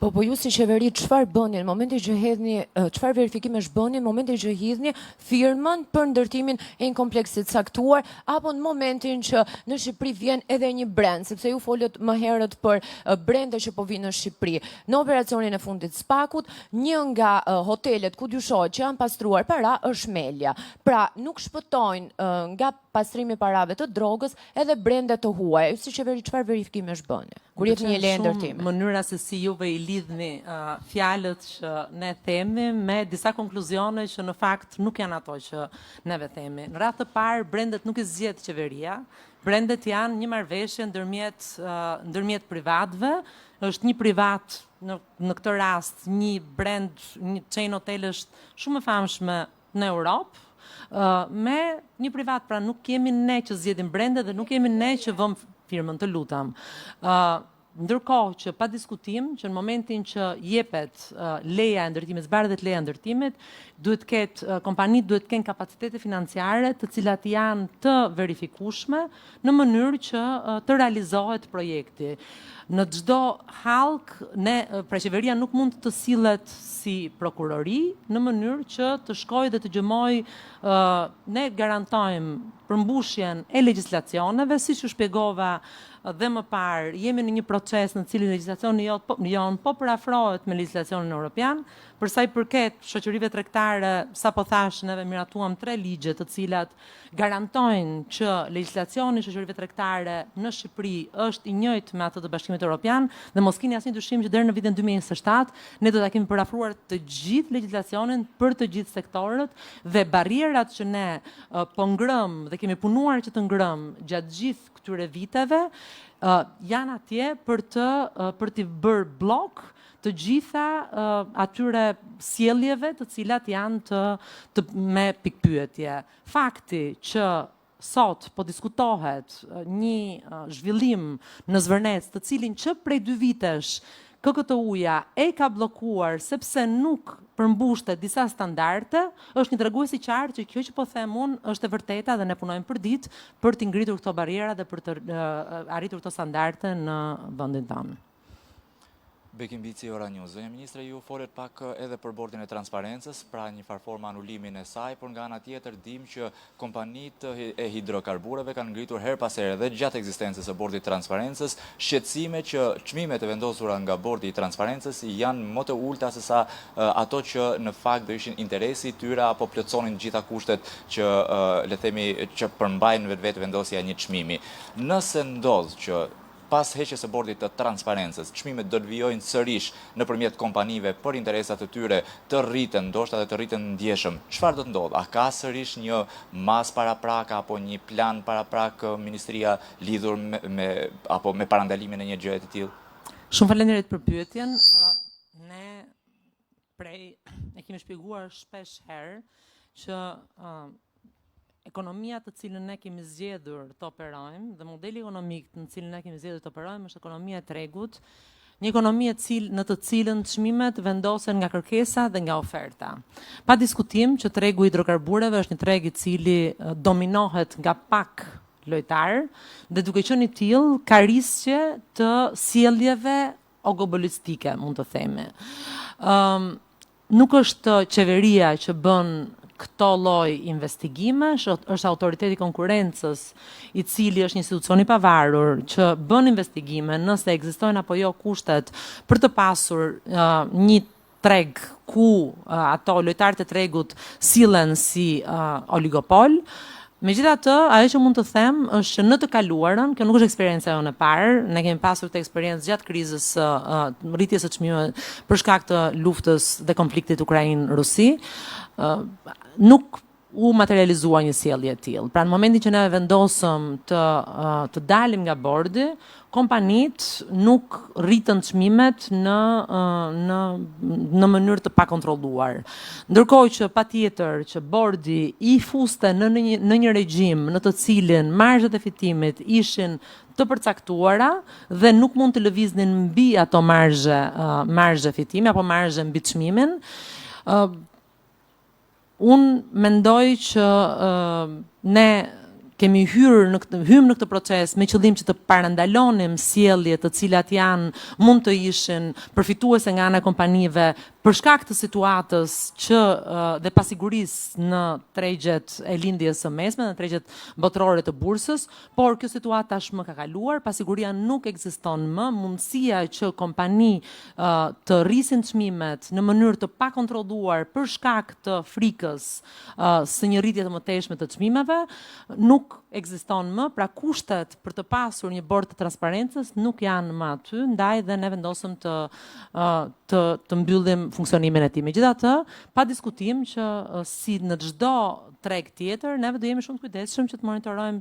Po ju si qeveri çfarë bëni në momentin që hedhni, çfarë verifikimesh bëni në momentin që hidhni firmën për ndërtimin e një kompleksi të caktuar, apo në momentin që në Shqipëri vjen edhe një brand, sepse ju folët më herët për brende që po vinë në Shqipëri. Në operacionin e fundit Spakut, një nga hotelet ku dyshohet që janë pastruar para është Melia. Pra nuk shpëtojnë nga pastrimi parave të drogës edhe brendet të huaja. Ju si qeveri çfarë verifikimesh bëni kur jep një leje ndërtimi? Mënyra se si juve i lidhni fjalët që ne themi me disa konkluzione që në fakt nuk janë ato që neve themi. Në radhë të parë, brendet nuk i zgjedh qeveria. Brendet janë një marrëveshje ndërmjet privatëve. Është një privat, në këtë rast, një brand, një chain hotelesh shumë e famshme në Europë, me një privat, pra nuk kemi ne që zgjedhim brendet dhe nuk kemi ne që vëm firmën, të lutem. Ndërkohë që pa diskutim, që në momentin që jepet leja e ndërtimit, zbardhet leja e ndërtimit, kompanitë duhet të kenë kapacitete financiare të cilat janë të verifikueshme në mënyrë që të realizohet projekti. Në çdo hallk, pra qeveria nuk mund të sillet si prokurori në mënyrë që të shkojë dhe të gjymojë, ne garantojmë përmbushjen e legjislacioneve, siç u shpjegova dhe më parë, jemi në një proces në cilin legjislacioni jonë po përafrohet me legjislacionin evropian. Për sa i përket shoqërive tregtare, sapo thash, neve miratuam 3 ligje të cilat garantojnë që legjislacioni i shoqërive tregtare në Shqipëri është i njëjtë me atë të Bashkimit Evropian dhe mos keni asnjë dyshim që deri në vitin 2027 ne do ta kemi përafruar të gjithë legjislacionin për të gjithë sektorët dhe barrierat që ne po ngrëm dhe kemi punuar që të ngrëm gjatë gjithë këtyre viteve janë atje për të bërë blok të gjitha atyre sjelljeve të cilat janë me pikpyetje. Fakti që sot po diskutohet një zhvillim në Zvërnec, të cilin që prej 2 vitesh KKTU-ja e ka bllokuar sepse nuk përmbushte disa standarde, është një tregues i qartë që kjo që po them unë është e vërteta dhe ne punojmë për ditë për të ngritur këto barriera dhe për të arritur këto standarde në vendin tonë. Bekim Bici, Ora News. Zënja Ministre, ju folet pak edhe për bordin e transparencës, pra një farformë anulimin e saj, por nga ana tjetër dim që kompanitë e hidrokarbureve kanë ngritur her pas here dhe gjatë ekzistencës së bordit transparencës shqetësime që çmimet e vendosura nga bordi i transparencës janë më të ulta se sa ato që në fakt do ishin interesi tyre apo plotësonin gjitha kushtet që le themi që përmbajnë vetvete vendosja e një çmimi. Nëse ndodh që pas heqjes së bordit të transparencës, çmimet do të vijojnë sërish nëpërmjet kompanive për interesat të tyre të rriten, ndoshta edhe të rriten ndjeshëm. Çfarë do të ndodh? A ka sërish një mas paraprak apo një plan paraprak ministria lidhur me parandalimin e një gjëje të tillë? Shumë faleminderit për pyetjen. Ne e kemi shpjeguar shpesh herë që ekonomia të cilën ne kemi zgjedhur të operojmë dhe modeli ekonomik në cilin ne kemi zgjedhur të operojmë është ekonomia e tregut, një ekonomi në të cilën çmimet vendosen nga kërkesa dhe nga oferta. Pa diskutim që tregu i hidrokarbureve është një treg i cili dominohet nga pak lojtar dhe duke qenë i tillë ka riskje të sjelljeve ogobolistike, mund të themi. Nuk është qeveria që bën këto lloj investigimesh, është autoriteti i konkurrencës i cili është një institucion i pavarur që bën investigime nëse ekzistojnë apo jo kushtet për të pasur një treg ku ato lojtarët e tregut sillen si oligopol. Megjithatë, ajo që mund të them është që në të kaluarën, kjo nuk është eksperjenca jonë e parë, ne kemi pasur këtë eksperiencë gjatë krizës rritjes së çmimeve për shkak të luftës dhe konfliktit Ukrainë-Rusi, nuk u materializua një sjellje e tillë. Pra në momentin që ne vendosëm të dalim nga bordi, kompanitë nuk rritën çmimet në mënyrë të pakontrolluar. Ndërkohë që patjetër që bordi i fuste në një regjim në të cilin marzhet e fitimit ishin të përcaktuara dhe nuk mund të lëviznin mbi ato marzhe fitimi apo marzhe mbi çmimin. Unë mendoj që ne kemi hymë në këtë proces me qëllim që të parandalonim sjellje të cilat mund të ishin përfituese nga ana e kompanive për shkak të situatës dhe pasigurisë në tregjet e lindjes së mesme, në tregjet botërore të bursës, por kjo situatë tashmë ka kaluar, pasiguria nuk ekziston më, mundësia që kompani të rrisin çmimet në mënyrë të pakontrolluar për shkak të frikës së një rritje të mëtejshme të çmimeve nuk ekziston më, pra kushtet për të pasur një bord të transparencës nuk janë më aty, ndaj dhe ne vendosëm të mbyllim funksionimin e tij. Megjithatë, pa diskutim që si në çdo treg tjetër, neve do jemi shumë të kujdesshëm që të monitorojmë